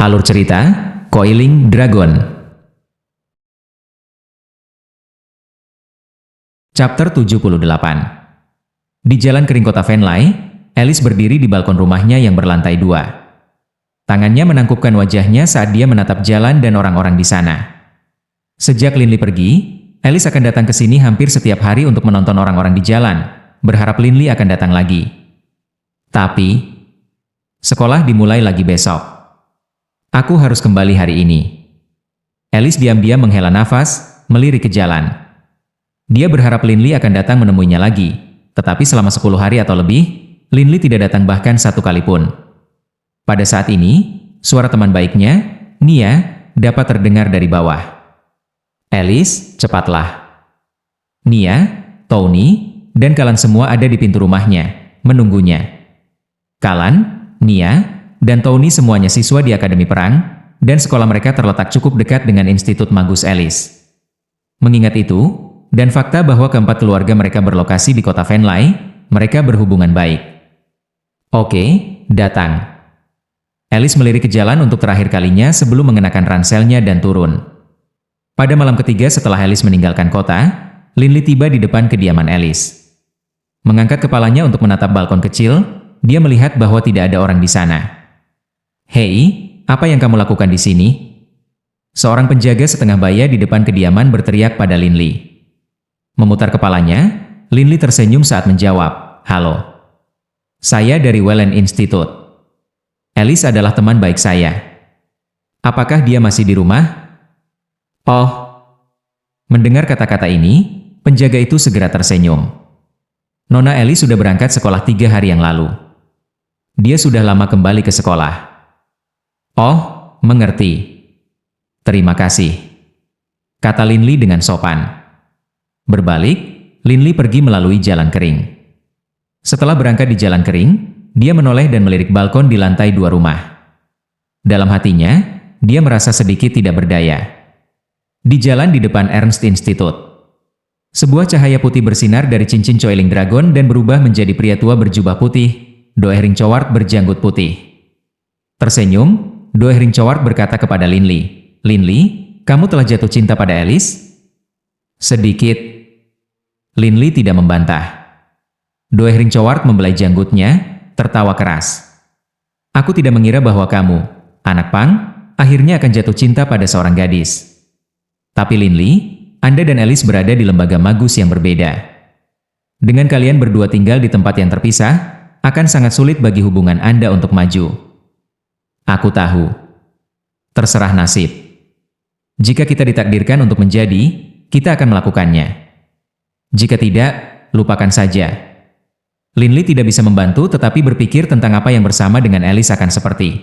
Alur cerita, Coiling Dragon. Chapter 78. Di jalan kering kota Venlai, Alice berdiri di balkon rumahnya yang berlantai 2. Tangannya menangkupkan wajahnya saat dia menatap jalan dan orang-orang di sana. Sejak Linley pergi, Alice akan datang ke sini hampir setiap hari untuk menonton orang-orang di jalan, berharap Linley akan datang lagi. Tapi, sekolah dimulai lagi besok. Aku harus kembali hari ini. Alice diam-diam menghela nafas, melirik ke jalan. Dia berharap Linley akan datang menemuinya lagi, tetapi selama 10 hari atau lebih, Linley tidak datang bahkan satu kali pun. Pada saat ini, suara teman baiknya, Nia, dapat terdengar dari bawah. Alice, cepatlah. Nia, Tony, dan Kalan semua ada di pintu rumahnya, menunggunya. Kalan, Nia, dan Tony semuanya siswa di Akademi Perang, dan sekolah mereka terletak cukup dekat dengan Institut Magus Alice. Mengingat itu, dan fakta bahwa keempat keluarga mereka berlokasi di kota Venlai, mereka berhubungan baik. Oke, datang. Alice melirik ke jalan untuk terakhir kalinya sebelum mengenakan ranselnya dan turun. Pada malam ketiga setelah Alice meninggalkan kota, Linley tiba di depan kediaman Alice. Mengangkat kepalanya untuk menatap balkon kecil, dia melihat bahwa tidak ada orang di sana. Hei, apa yang kamu lakukan di sini? Seorang penjaga setengah baya di depan kediaman berteriak pada Linley. Memutar kepalanya, Linley tersenyum saat menjawab, "Halo. Saya dari Wellen Institute. Alice adalah teman baik saya. Apakah dia masih di rumah?" Oh. Mendengar kata-kata ini, penjaga itu segera tersenyum. Nona Alice sudah berangkat sekolah 3 hari yang lalu. Dia sudah lama kembali ke sekolah. Oh, mengerti. Terima kasih, kata Linley dengan sopan. Berbalik, Linley pergi melalui jalan kering. Setelah berangkat di jalan kering, dia menoleh dan melirik balkon di lantai 2 rumah. Dalam hatinya, dia merasa sedikit tidak berdaya. Di jalan di depan Ernst Institute, sebuah cahaya putih bersinar dari cincin Coiling Dragon dan berubah menjadi pria tua berjubah putih, Doehring Coward berjanggut putih. Tersenyum, Doehring Coward berkata kepada Linley, "Linley, kamu telah jatuh cinta pada Alice?" Sedikit. Linley tidak membantah. Doehring Coward membelai janggutnya, tertawa keras. "Aku tidak mengira bahwa kamu, anak pang, akhirnya akan jatuh cinta pada seorang gadis. Tapi Linley, Anda dan Alice berada di lembaga magus yang berbeda. Dengan kalian berdua tinggal di tempat yang terpisah, akan sangat sulit bagi hubungan Anda untuk maju. Aku tahu. Terserah nasib. Jika kita ditakdirkan untuk menjadi, kita akan melakukannya. Jika tidak, lupakan saja." Linley tidak bisa membantu tetapi berpikir tentang apa yang bersama dengan Alice akan seperti.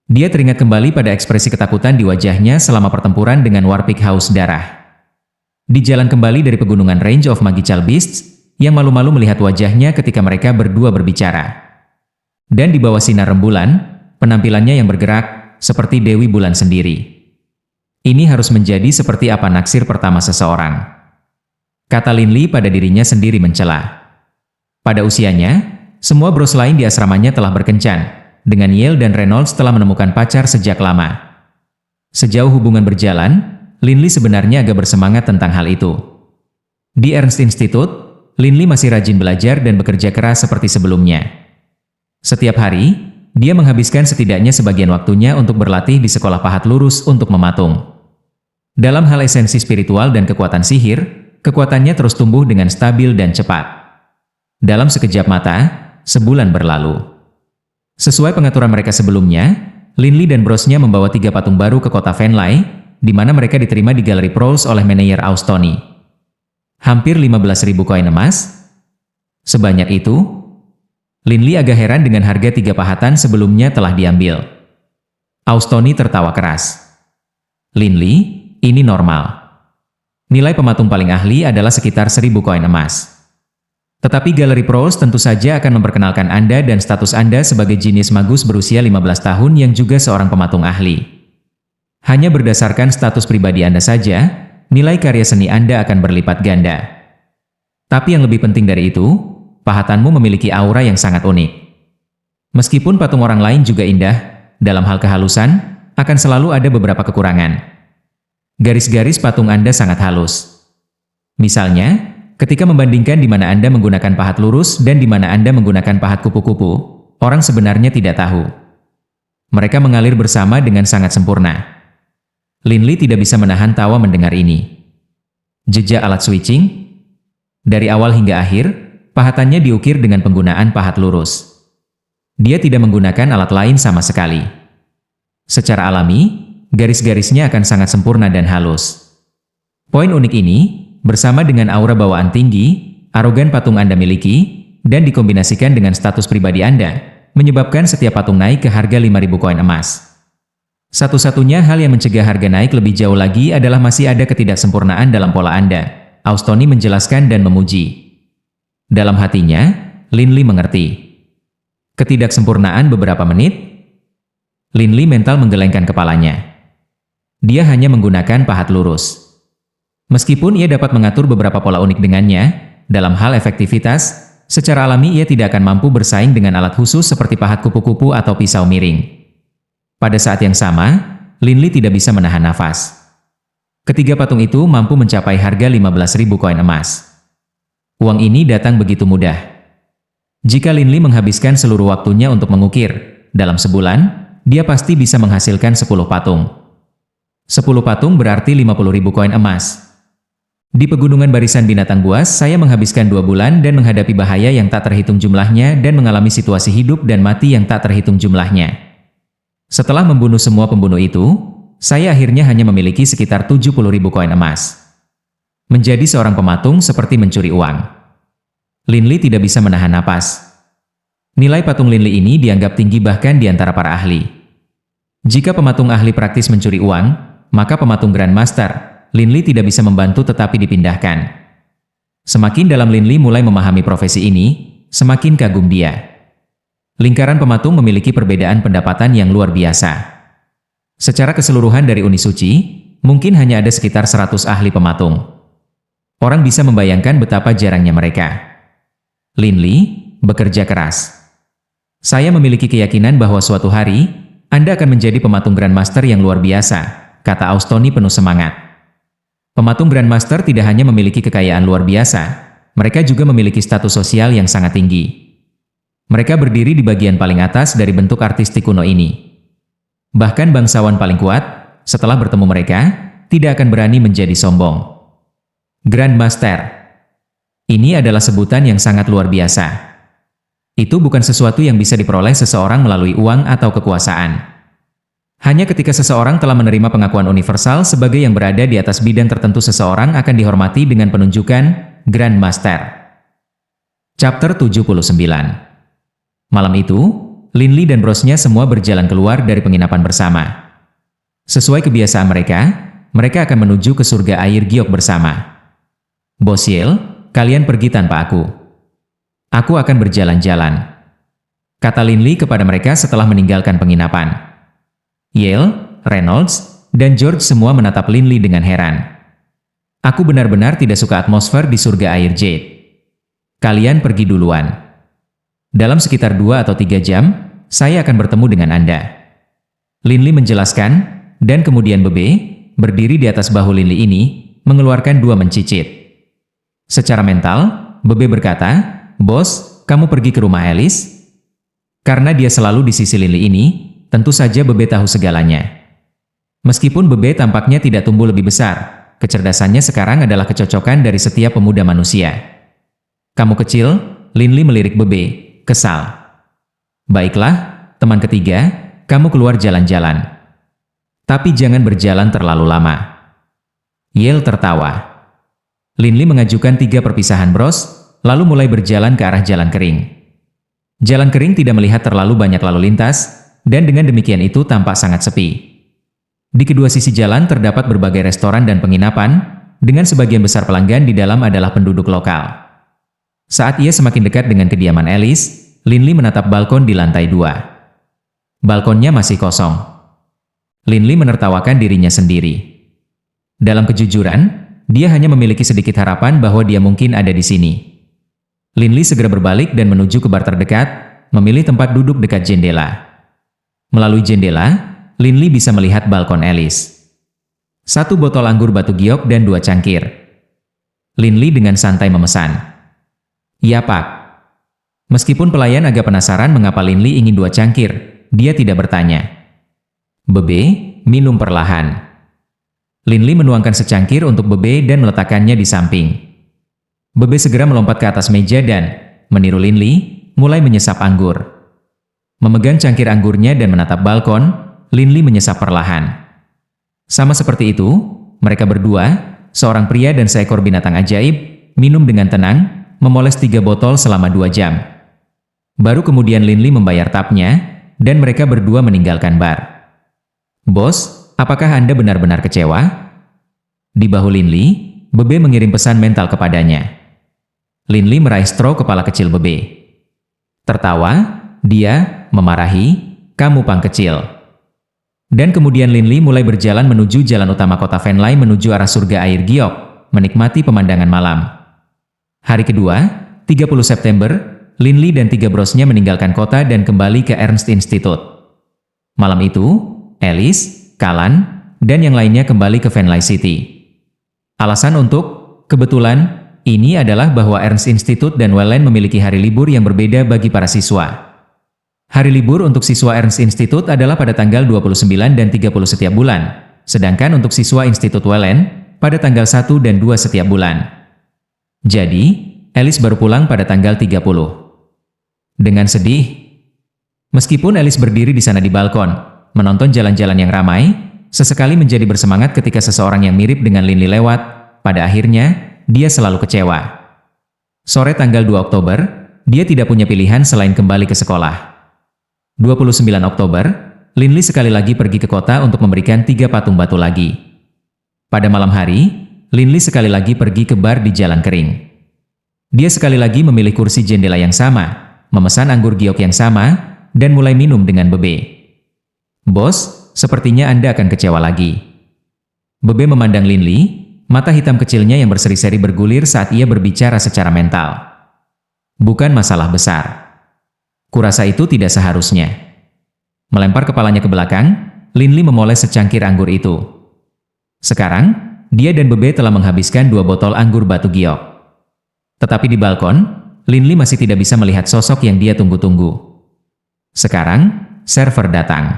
Dia teringat kembali pada ekspresi ketakutan di wajahnya selama pertempuran dengan Warpig Haus Darah. Di jalan kembali dari pegunungan Range of Magical Beasts, yang malu-malu melihat wajahnya ketika mereka berdua berbicara. Dan di bawah sinar rembulan, penampilannya yang bergerak, seperti Dewi Bulan sendiri. Ini harus menjadi seperti apa naksir pertama seseorang. Kata Linley pada dirinya sendiri mencela. Pada usianya, semua bros lain di asramanya telah berkencan, dengan Yale dan Reynolds telah menemukan pacar sejak lama. Sejauh hubungan berjalan, Linley sebenarnya agak bersemangat tentang hal itu. Di Ernst Institute, Linley masih rajin belajar dan bekerja keras seperti sebelumnya. Setiap hari, dia menghabiskan setidaknya sebagian waktunya untuk berlatih di sekolah pahat lurus untuk mematung. Dalam hal esensi spiritual dan kekuatan sihir, kekuatannya terus tumbuh dengan stabil dan cepat. Dalam sekejap mata, sebulan berlalu. Sesuai pengaturan mereka sebelumnya, Linley dan brosnya membawa 3 patung baru ke kota Venlai, di mana mereka diterima di Galeri Prowls oleh Meneyer Austoni. Hampir 15.000 koin emas. Sebanyak itu? Linley agak heran dengan harga 3 pahatan sebelumnya telah diambil. Austoni tertawa keras. "Linley, ini normal. Nilai pematung paling ahli adalah sekitar 1.000 koin emas. Tetapi Galeri Prowls tentu saja akan memperkenalkan Anda dan status Anda sebagai jenius magus berusia 15 tahun yang juga seorang pematung ahli. Hanya berdasarkan status pribadi Anda saja, nilai karya seni Anda akan berlipat ganda. Tapi yang lebih penting dari itu, pahatanmu memiliki aura yang sangat unik. Meskipun patung orang lain juga indah, dalam hal kehalusan, akan selalu ada beberapa kekurangan. Garis-garis patung Anda sangat halus. Misalnya, ketika membandingkan di mana Anda menggunakan pahat lurus dan di mana Anda menggunakan pahat kupu-kupu, orang sebenarnya tidak tahu. Mereka mengalir bersama dengan sangat sempurna. Linli tidak bisa menahan tawa mendengar ini. Jejak alat switching? Dari awal hingga akhir, pahatannya diukir dengan penggunaan pahat lurus. Dia tidak menggunakan alat lain sama sekali. Secara alami, garis-garisnya akan sangat sempurna dan halus. Poin unik ini, bersama dengan aura bawaan tinggi, arogan patung Anda miliki, dan dikombinasikan dengan status pribadi Anda, menyebabkan setiap patung naik ke harga 5.000 koin emas. Satu-satunya hal yang mencegah harga naik lebih jauh lagi adalah masih ada ketidaksempurnaan dalam pola Anda, Austoni menjelaskan dan memuji. Dalam hatinya, Linli mengerti. Ketidaksempurnaan beberapa menit? Linli mental menggelengkan kepalanya. Dia hanya menggunakan pahat lurus. Meskipun ia dapat mengatur beberapa pola unik dengannya, dalam hal efektivitas, secara alami ia tidak akan mampu bersaing dengan alat khusus seperti pahat kupu-kupu atau pisau miring. Pada saat yang sama, Linli tidak bisa menahan nafas. Ketiga patung itu mampu mencapai harga 15.000 koin emas. Uang ini datang begitu mudah. Jika Linli menghabiskan seluruh waktunya untuk mengukir, dalam sebulan, dia pasti bisa menghasilkan 10 patung. 10 patung berarti 50.000 koin emas. Di pegunungan barisan binatang buas, saya menghabiskan 2 bulan dan menghadapi bahaya yang tak terhitung jumlahnya dan mengalami situasi hidup dan mati yang tak terhitung jumlahnya. Setelah membunuh semua pembunuh itu, saya akhirnya hanya memiliki sekitar 70.000 koin emas. Menjadi seorang pematung seperti mencuri uang. Linli tidak bisa menahan napas. Nilai patung Linli ini dianggap tinggi bahkan di antara para ahli. Jika pematung ahli praktis mencuri uang, maka pematung Grandmaster, Linli tidak bisa membantu tetapi dipindahkan. Semakin dalam Linli mulai memahami profesi ini, semakin kagum dia. Lingkaran pematung memiliki perbedaan pendapatan yang luar biasa. Secara keseluruhan dari Uni Suci, mungkin hanya ada sekitar 100 ahli pematung. Orang bisa membayangkan betapa jarangnya mereka. Linli, bekerja keras. Saya memiliki keyakinan bahwa suatu hari, Anda akan menjadi pematung Grandmaster yang luar biasa, kata Austoni penuh semangat. Pematung Grandmaster tidak hanya memiliki kekayaan luar biasa, mereka juga memiliki status sosial yang sangat tinggi. Mereka berdiri di bagian paling atas dari bentuk artistik kuno ini. Bahkan bangsawan paling kuat, setelah bertemu mereka, tidak akan berani menjadi sombong. Grandmaster. Ini adalah sebutan yang sangat luar biasa. Itu bukan sesuatu yang bisa diperoleh seseorang melalui uang atau kekuasaan. Hanya ketika seseorang telah menerima pengakuan universal sebagai yang berada di atas bidang tertentu seseorang akan dihormati dengan penunjukan Grandmaster. Chapter 79. Malam itu, Linli dan brosnya semua berjalan keluar dari penginapan bersama. Sesuai kebiasaan mereka akan menuju ke surga air giok bersama. Bos Yale, kalian pergi tanpa aku. Aku akan berjalan-jalan, kata Linli kepada mereka setelah meninggalkan penginapan. Yale, Reynolds, dan George semua menatap Linli dengan heran. Aku benar-benar tidak suka atmosfer di surga air Jade. Kalian pergi duluan. Dalam sekitar 2 atau 3 jam, saya akan bertemu dengan Anda. Linli menjelaskan, dan kemudian Bebe, berdiri di atas bahu Linli ini, mengeluarkan 2 mencicit. Secara mental, Bebe berkata, "Bos, kamu pergi ke rumah Alice?" Karena dia selalu di sisi Linli ini, tentu saja Bebe tahu segalanya. Meskipun Bebe tampaknya tidak tumbuh lebih besar, kecerdasannya sekarang adalah kecocokan dari setiap pemuda manusia. "Kamu kecil," Linli melirik Bebe, kesal. "Baiklah, teman ketiga, kamu keluar jalan-jalan. Tapi jangan berjalan terlalu lama." Yale tertawa. Linli mengajukan 3 perpisahan bros, lalu mulai berjalan ke arah jalan kering. Jalan kering tidak melihat terlalu banyak lalu lintas, dan dengan demikian itu tampak sangat sepi. Di kedua sisi jalan terdapat berbagai restoran dan penginapan, dengan sebagian besar pelanggan di dalam adalah penduduk lokal. Saat ia semakin dekat dengan kediaman Alice, Linli menatap balkon di lantai 2. Balkonnya masih kosong. Linli menertawakan dirinya sendiri. Dalam kejujuran, dia hanya memiliki sedikit harapan bahwa dia mungkin ada di sini. Linli segera berbalik dan menuju ke bar terdekat, memilih tempat duduk dekat jendela. Melalui jendela, Linli bisa melihat balkon Alice. 1 botol anggur batu giok dan 2 cangkir. Linli dengan santai memesan. "Iya, Pak." Meskipun pelayan agak penasaran mengapa Linli ingin 2 cangkir, dia tidak bertanya. "Bebe, minum perlahan." Linli menuangkan secangkir untuk Bebe dan meletakkannya di samping. Bebe segera melompat ke atas meja dan, meniru Linli, mulai menyesap anggur. Memegang cangkir anggurnya dan menatap balkon, Linli menyesap perlahan. Sama seperti itu, mereka berdua, seorang pria dan seekor binatang ajaib, minum dengan tenang, memoles 3 botol selama 2 jam. Baru kemudian Linli membayar tapnya, dan mereka berdua meninggalkan bar. "Bos, apakah Anda benar-benar kecewa?" Di bahu Linli, Bebe mengirim pesan mental kepadanya. Linli meraih strok kepala kecil Bebe. Tertawa, dia memarahi, "Kamu pang kecil." Dan kemudian Linli mulai berjalan menuju jalan utama kota Venlai menuju arah surga air giok, menikmati pemandangan malam. Hari kedua, 30 September, Linli dan 3 brosnya meninggalkan kota dan kembali ke Ernst Institute. Malam itu, Alice, Kalan, dan yang lainnya kembali ke Venlai City. Alasan untuk, kebetulan, ini adalah bahwa Ernst Institute dan Wellen memiliki hari libur yang berbeda bagi para siswa. Hari libur untuk siswa Ernst Institute adalah pada tanggal 29 dan 30 setiap bulan, sedangkan untuk siswa Institut Wellen, pada tanggal 1 dan 2 setiap bulan. Jadi, Alice baru pulang pada tanggal 30. Dengan sedih, meskipun Alice berdiri di sana di balkon, menonton jalan-jalan yang ramai, sesekali menjadi bersemangat ketika seseorang yang mirip dengan Linli lewat, pada akhirnya, dia selalu kecewa. Sore tanggal 2 Oktober, dia tidak punya pilihan selain kembali ke sekolah. 29 Oktober, Linli sekali lagi pergi ke kota untuk memberikan 3 patung batu lagi. Pada malam hari, Linli sekali lagi pergi ke bar di Jalan Kering. Dia sekali lagi memilih kursi jendela yang sama, memesan anggur giok yang sama, dan mulai minum dengan Bebe. "Bos, sepertinya Anda akan kecewa lagi." Bebe memandang Linli, mata hitam kecilnya yang berseri-seri bergulir saat ia berbicara secara mental. "Bukan masalah besar. Kurasa itu tidak seharusnya." Melempar kepalanya ke belakang, Linli memoles secangkir anggur itu. Sekarang, dia dan Bebe telah menghabiskan 2 botol anggur batu giok. Tetapi di balkon, Linli masih tidak bisa melihat sosok yang dia tunggu-tunggu. Sekarang, server datang.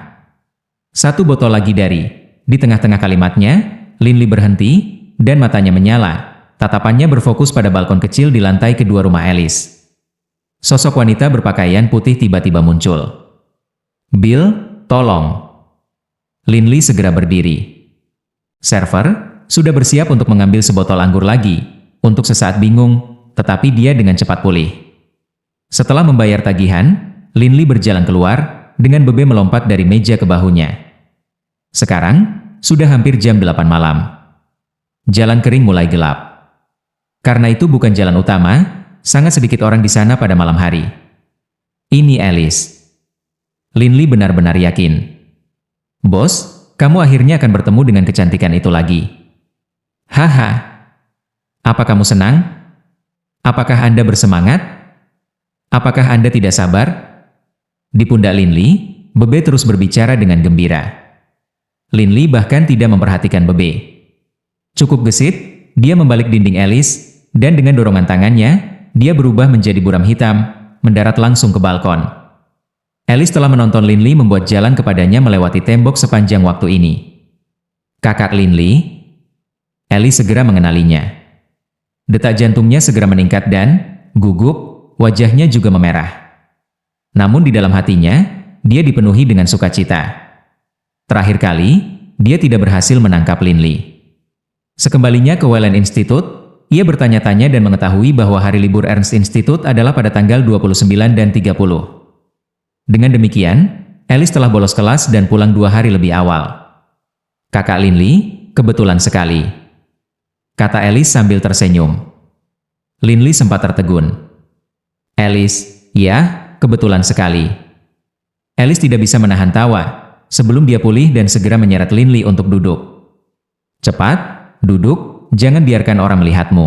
1 botol lagi dari, di tengah-tengah kalimatnya, Linli berhenti, dan matanya menyala, tatapannya berfokus pada balkon kecil di lantai kedua rumah Alice. Sosok wanita berpakaian putih tiba-tiba muncul. "Bill, tolong." Linli segera berdiri. Server sudah bersiap untuk mengambil sebotol anggur lagi, untuk sesaat bingung, tetapi dia dengan cepat pulih. Setelah membayar tagihan, Linli berjalan keluar, dengan Bebe melompat dari meja ke bahunya. Sekarang, sudah hampir jam 8 malam. Jalan Kering mulai gelap. Karena itu bukan jalan utama, sangat sedikit orang di sana pada malam hari. Ini Alice. Linli benar-benar yakin. "Bos, kamu akhirnya akan bertemu dengan kecantikan itu lagi." "Haha. Apa kamu senang? Apakah Anda bersemangat? Apakah Anda tidak sabar?" Di pundak Linli, Bebe terus berbicara dengan gembira. Linli bahkan tidak memperhatikan Bebe. Cukup gesit, dia membalik dinding Alice, dan dengan dorongan tangannya, dia berubah menjadi buram hitam, mendarat langsung ke balkon. Alice telah menonton Linli membuat jalan kepadanya melewati tembok sepanjang waktu ini. "Kakak Linli?" Alice segera mengenalinya. Detak jantungnya segera meningkat dan, gugup, wajahnya juga memerah. Namun di dalam hatinya, dia dipenuhi dengan sukacita. Terakhir kali, dia tidak berhasil menangkap Linli. Sekembalinya ke Wellen Institute, ia bertanya-tanya dan mengetahui bahwa hari libur Ernst Institute adalah pada tanggal 29 dan 30. Dengan demikian, Alice telah bolos kelas dan pulang 2 hari lebih awal. "Kakak Linli, kebetulan sekali," kata Alice sambil tersenyum. Linli sempat tertegun. "Alice, ya, kebetulan sekali." Alice tidak bisa menahan tawa, sebelum dia pulih dan segera menyeret Linli untuk duduk. "Cepat, duduk. Jangan biarkan orang melihatmu."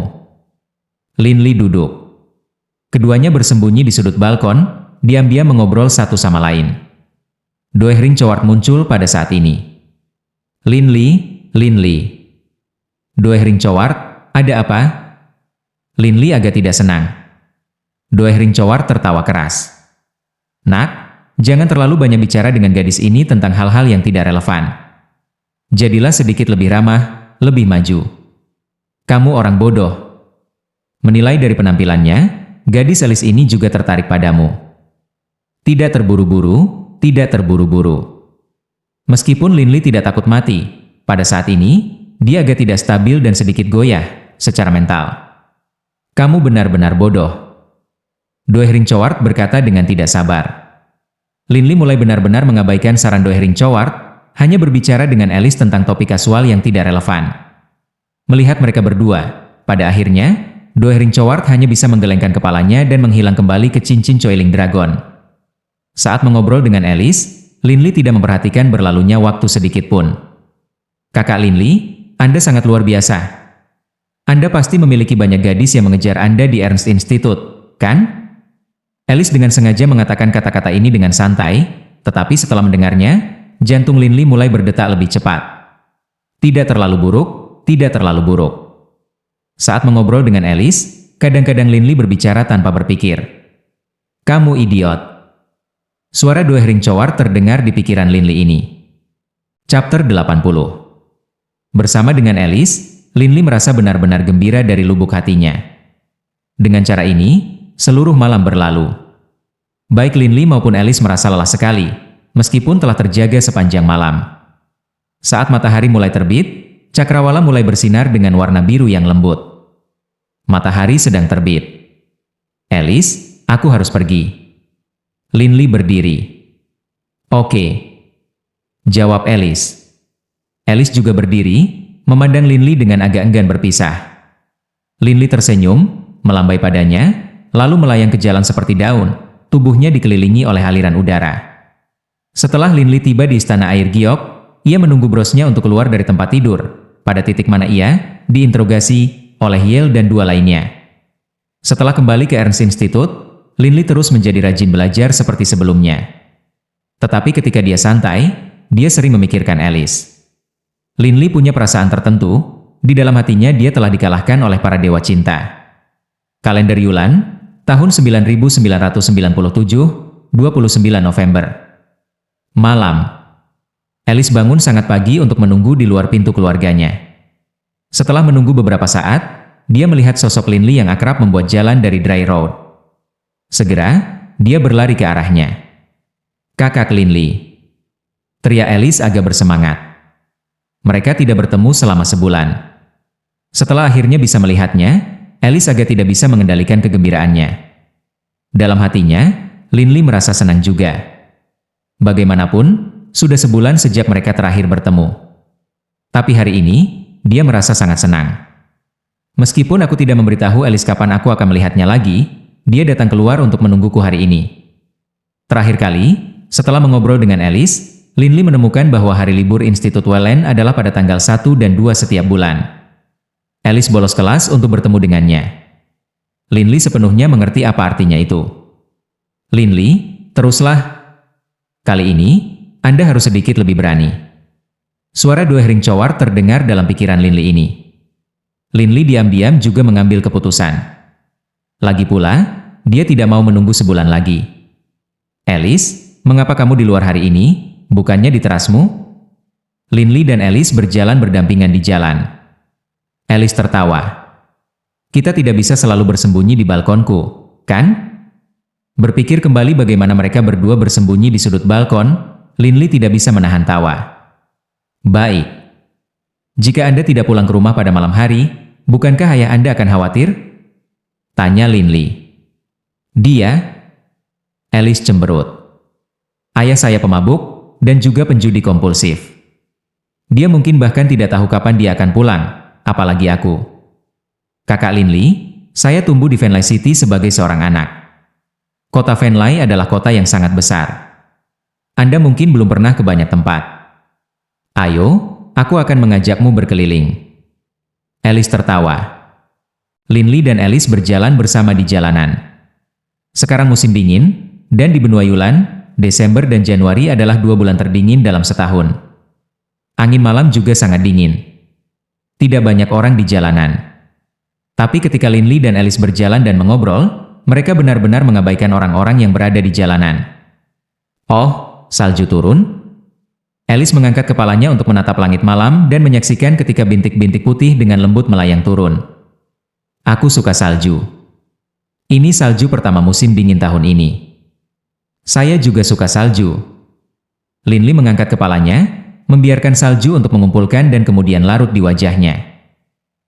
Linli duduk. Keduanya bersembunyi di sudut balkon, diam-diam mengobrol satu sama lain. Doehring Choward muncul pada saat ini. Lin Li. Doehring Choward, ada apa? Lin Li agak tidak senang. Doehring Choward tertawa keras. Nak, jangan terlalu banyak bicara dengan gadis ini tentang hal-hal yang tidak relevan. Jadilah sedikit lebih ramah, lebih maju. Kamu orang bodoh. Menilai dari penampilannya, gadis Alice ini juga tertarik padamu. Tidak terburu-buru, tidak terburu-buru. Meskipun Lin Li tidak takut mati, pada saat ini, dia agak tidak stabil dan sedikit goyah secara mental. Kamu benar-benar bodoh. Doehring Choward berkata dengan tidak sabar. Lin Li mulai benar-benar mengabaikan saran Doehring Choward, hanya berbicara dengan Alice tentang topik kasual yang tidak relevan. Melihat mereka berdua, pada akhirnya, Doehring Choward hanya bisa menggelengkan kepalanya dan menghilang kembali ke cincin Coiling Dragon. Saat mengobrol dengan Alice, Lin Li tidak memperhatikan berlalunya waktu sedikit pun. Kakak Lin Li, Anda sangat luar biasa. Anda pasti memiliki banyak gadis yang mengejar Anda di Ernst Institute, kan? Alice dengan sengaja mengatakan kata-kata ini dengan santai, tetapi setelah mendengarnya, jantung Lin Li mulai berdetak lebih cepat. Tidak terlalu buruk, tidak terlalu buruk. Saat mengobrol dengan Alice, kadang-kadang Lin Li berbicara tanpa berpikir. Kamu idiot. Suara Doehring Choward terdengar di pikiran Lin Li ini. Chapter 80. Bersama dengan Alice, Lin Li merasa benar-benar gembira dari lubuk hatinya. Dengan cara ini, seluruh malam berlalu. Baik Lin Li maupun Alice merasa lelah sekali, meskipun telah terjaga sepanjang malam. Saat matahari mulai terbit, cakrawala mulai bersinar dengan warna biru yang lembut. Matahari sedang terbit. Alice, aku harus pergi. Lin Li berdiri. Oke. Jawab Alice. Alice juga berdiri, memandang Lin Li dengan agak enggan berpisah. Lin Li tersenyum, melambai padanya, lalu melayang ke jalan seperti daun, tubuhnya dikelilingi oleh aliran udara. Setelah Lin Li tiba di istana air giok, ia menunggu brosnya untuk keluar dari tempat tidur, pada titik mana ia diinterogasi oleh Yale dan dua lainnya. Setelah kembali ke Ernst Institute, Lin Li terus menjadi rajin belajar seperti sebelumnya. Tetapi ketika dia santai, dia sering memikirkan Alice. Lin Li punya perasaan tertentu, di dalam hatinya dia telah dikalahkan oleh para dewa cinta. Kalender Yulan, tahun 9997, 29 November. Malam. Alice bangun sangat pagi untuk menunggu di luar pintu keluarganya. Setelah menunggu beberapa saat, dia melihat sosok Lin Li yang akrab membuat jalan dari Dry Road. Segera, dia berlari ke arahnya. Kakak Lin Li. Teriak Alice agak bersemangat. Mereka tidak bertemu selama sebulan. Setelah akhirnya bisa melihatnya, Alice agak tidak bisa mengendalikan kegembiraannya. Dalam hatinya, Lin Li merasa senang juga. Bagaimanapun, sudah sebulan sejak mereka terakhir bertemu. Tapi hari ini, dia merasa sangat senang. Meskipun aku tidak memberitahu Alice kapan aku akan melihatnya lagi, dia datang keluar untuk menungguku hari ini. Terakhir kali, setelah mengobrol dengan Alice, Lin Li menemukan bahwa hari libur Institut Wellen adalah pada tanggal 1 dan 2 setiap bulan. Alice bolos kelas untuk bertemu dengannya. Lin Li sepenuhnya mengerti apa artinya itu. Lin Li, teruslah. Kali ini, Anda harus sedikit lebih berani. Suara Doehring Choward terdengar dalam pikiran Lin Li ini. Lin Li diam-diam juga mengambil keputusan. Lagi pula, dia tidak mau menunggu sebulan lagi. Alice, mengapa kamu di luar hari ini, bukannya di terasmu? Lin Li dan Alice berjalan berdampingan di jalan. Alice tertawa. Kita tidak bisa selalu bersembunyi di balkonku, kan? Berpikir kembali bagaimana mereka berdua bersembunyi di sudut balkon, Lin Li tidak bisa menahan tawa. Baik. Jika Anda tidak pulang ke rumah pada malam hari, bukankah ayah Anda akan khawatir? Tanya Lin Li. Dia? Alice cemberut. Ayah saya pemabuk, dan juga penjudi kompulsif. Dia mungkin bahkan tidak tahu kapan dia akan pulang, apalagi aku. Kakak Lin Li, saya tumbuh di Venlai City sebagai seorang anak. Kota Venlai adalah kota yang sangat besar. Anda mungkin belum pernah ke banyak tempat. Ayo, aku akan mengajakmu berkeliling. Alice tertawa. Lin Li dan Alice berjalan bersama di jalanan. Sekarang musim dingin, dan di benua Yulan, Desember dan Januari adalah 2 bulan terdingin dalam setahun. Angin malam juga sangat dingin. Tidak banyak orang di jalanan. Tapi ketika Linley dan Alice berjalan dan mengobrol, mereka benar-benar mengabaikan orang-orang yang berada di jalanan. Oh, salju turun? Alice mengangkat kepalanya untuk menatap langit malam dan menyaksikan ketika bintik-bintik putih dengan lembut melayang turun. Aku suka salju. Ini salju pertama musim dingin tahun ini. Saya juga suka salju. Linley mengangkat kepalanya, membiarkan salju untuk mengumpulkan dan kemudian larut di wajahnya.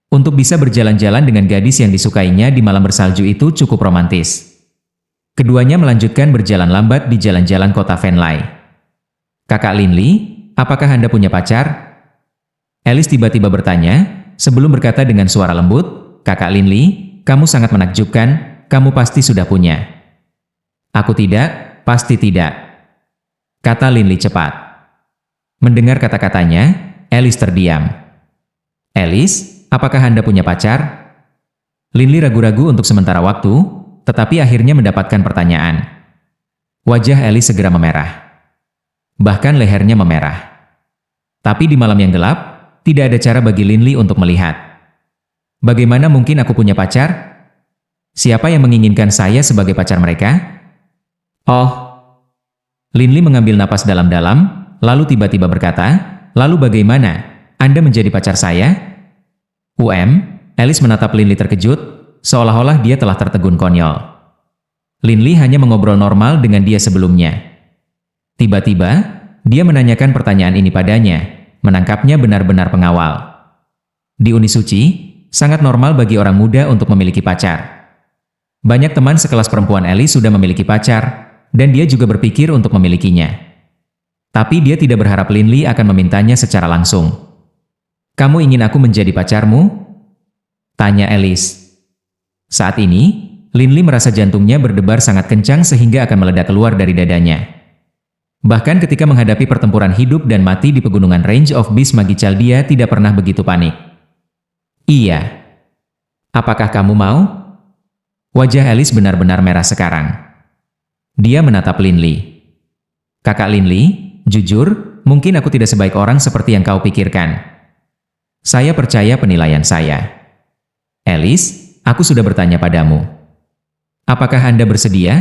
Untuk bisa berjalan-jalan dengan gadis yang disukainya di malam bersalju itu cukup romantis. Keduanya melanjutkan berjalan lambat di jalan-jalan kota Venlay. Kakak Linley, apakah Anda punya pacar? Alice tiba-tiba bertanya, sebelum berkata dengan suara lembut, Kakak Linley, kamu sangat menakjubkan, kamu pasti sudah punya. Aku tidak, pasti tidak. Kata Linley cepat. Mendengar kata-katanya, Alice terdiam. Alice, apakah Anda punya pacar? Linley ragu-ragu untuk sementara waktu, tetapi akhirnya mendapatkan pertanyaan. Wajah Alice segera memerah. Bahkan lehernya memerah. Tapi di malam yang gelap, tidak ada cara bagi Linley untuk melihat. Bagaimana mungkin aku punya pacar? Siapa yang menginginkan saya sebagai pacar mereka? Oh. Linley mengambil napas dalam-dalam, lalu tiba-tiba berkata, lalu bagaimana? Anda menjadi pacar saya? Alice menatap Linley terkejut, seolah-olah dia telah tertegun konyol. Linley hanya mengobrol normal dengan dia sebelumnya. Tiba-tiba, dia menanyakan pertanyaan ini padanya, menangkapnya benar-benar pengawal. Di Uni Suci, sangat normal bagi orang muda untuk memiliki pacar. Banyak teman sekelas perempuan Alice sudah memiliki pacar, dan dia juga berpikir untuk memilikinya. Tapi dia tidak berharap Linley akan memintanya secara langsung. Kamu ingin aku menjadi pacarmu? Tanya Alice. Saat ini, Linley merasa jantungnya berdebar sangat kencang sehingga akan meledak keluar dari dadanya. Bahkan ketika menghadapi pertempuran hidup dan mati di pegunungan Range of Beast Magi Chaldea tidak pernah begitu panik. Iya. Apakah kamu mau? Wajah Alice benar-benar merah sekarang. Dia menatap Linley. Kakak Linley, jujur, mungkin aku tidak sebaik orang seperti yang kau pikirkan. Saya percaya penilaian saya. Alice, aku sudah bertanya padamu. Apakah Anda bersedia?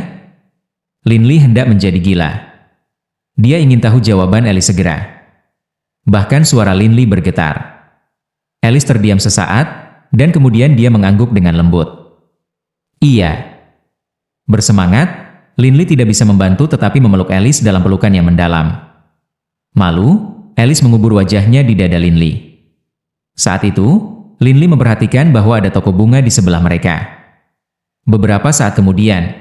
Linley hendak menjadi gila. Dia ingin tahu jawaban Alice segera. Bahkan suara Linley bergetar. Alice terdiam sesaat, dan kemudian dia mengangguk dengan lembut. Iya. Bersemangat, Linley tidak bisa membantu tetapi memeluk Alice dalam pelukan yang mendalam. Malu, Alice mengubur wajahnya di dada Linley. Saat itu, Linley memperhatikan bahwa ada toko bunga di sebelah mereka. Beberapa saat kemudian,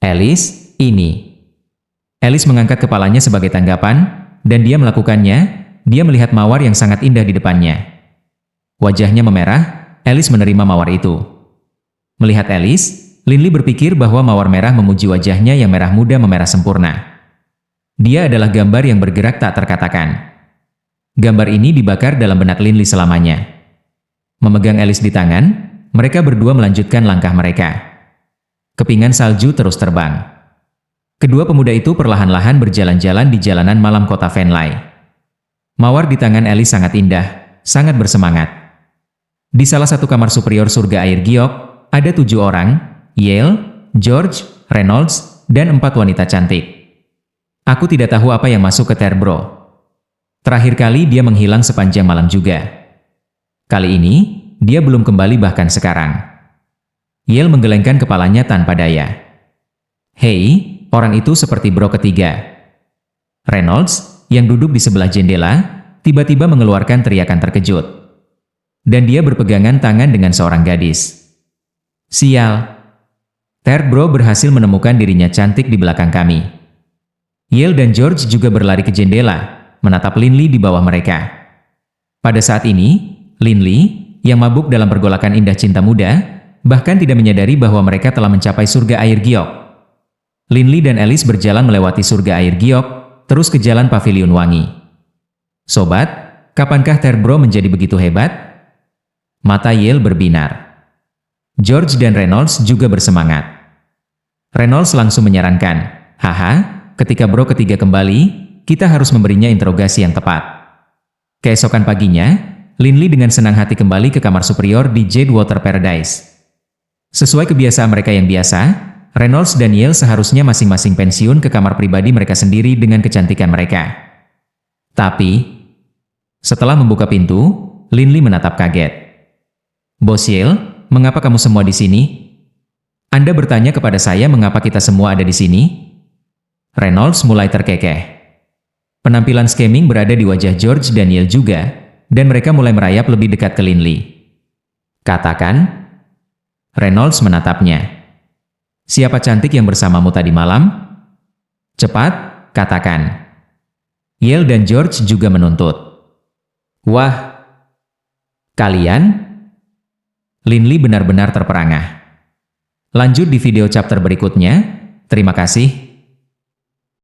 Alice, ini. Alice mengangkat kepalanya sebagai tanggapan, dan dia melakukannya, dia melihat mawar yang sangat indah di depannya. Wajahnya memerah, Alice menerima mawar itu. Melihat Alice, Linley berpikir bahwa mawar merah memuji wajahnya yang merah muda memerah sempurna. Dia adalah gambar yang bergerak tak terkatakan. Gambar ini dibakar dalam benak Linley selamanya. Memegang Alice di tangan, mereka berdua melanjutkan langkah mereka. Kepingan salju terus terbang. Kedua pemuda itu perlahan-lahan berjalan-jalan di jalanan malam kota Venlay. Mawar di tangan Alice sangat indah, sangat bersemangat. Di salah satu kamar superior surga air giok, ada 7 orang, Yale, George, Reynolds, dan 4 wanita cantik. Aku tidak tahu apa yang masuk ke Terbro. Terakhir kali dia menghilang sepanjang malam juga. Kali ini, dia belum kembali bahkan sekarang. Yale menggelengkan kepalanya tanpa daya. Hei, orang itu seperti bro ketiga. Reynolds, yang duduk di sebelah jendela, tiba-tiba mengeluarkan teriakan terkejut. Dan dia berpegangan tangan dengan seorang gadis. Sial. Terbro berhasil menemukan dirinya cantik di belakang kami. Yale dan George juga berlari ke jendela, menatap Linley di bawah mereka. Pada saat ini, Linley, yang mabuk dalam pergolakan indah cinta muda, bahkan tidak menyadari bahwa mereka telah mencapai surga air giok. Linley dan Alice berjalan melewati surga air giok, terus ke jalan pavilion wangi. Sobat, kapankah Terbro menjadi begitu hebat? Mata Yale berbinar. George dan Reynolds juga bersemangat. Reynolds langsung menyarankan, haha, ketika bro ketiga kembali, kita harus memberinya interogasi yang tepat. Keesokan paginya, Linley dengan senang hati kembali ke kamar superior di Jadewater Paradise. Sesuai kebiasaan mereka yang biasa, Reynolds dan Yale seharusnya masing-masing pensiun ke kamar pribadi mereka sendiri dengan kecantikan mereka. Tapi, setelah membuka pintu, Linley menatap kaget. "Bos Yale, mengapa kamu semua di sini? Anda bertanya kepada saya mengapa kita semua ada di sini?" Reynolds mulai terkekeh. Penampilan scheming berada di wajah George dan Yale juga, dan mereka mulai merayap lebih dekat ke Linley. "Katakan." Reynolds menatapnya. "Siapa cantik yang bersamamu tadi malam? Cepat, katakan." Yale dan George juga menuntut. "Wah, kalian?" Linley benar-benar terperangah. Lanjut di video chapter berikutnya. Terima kasih.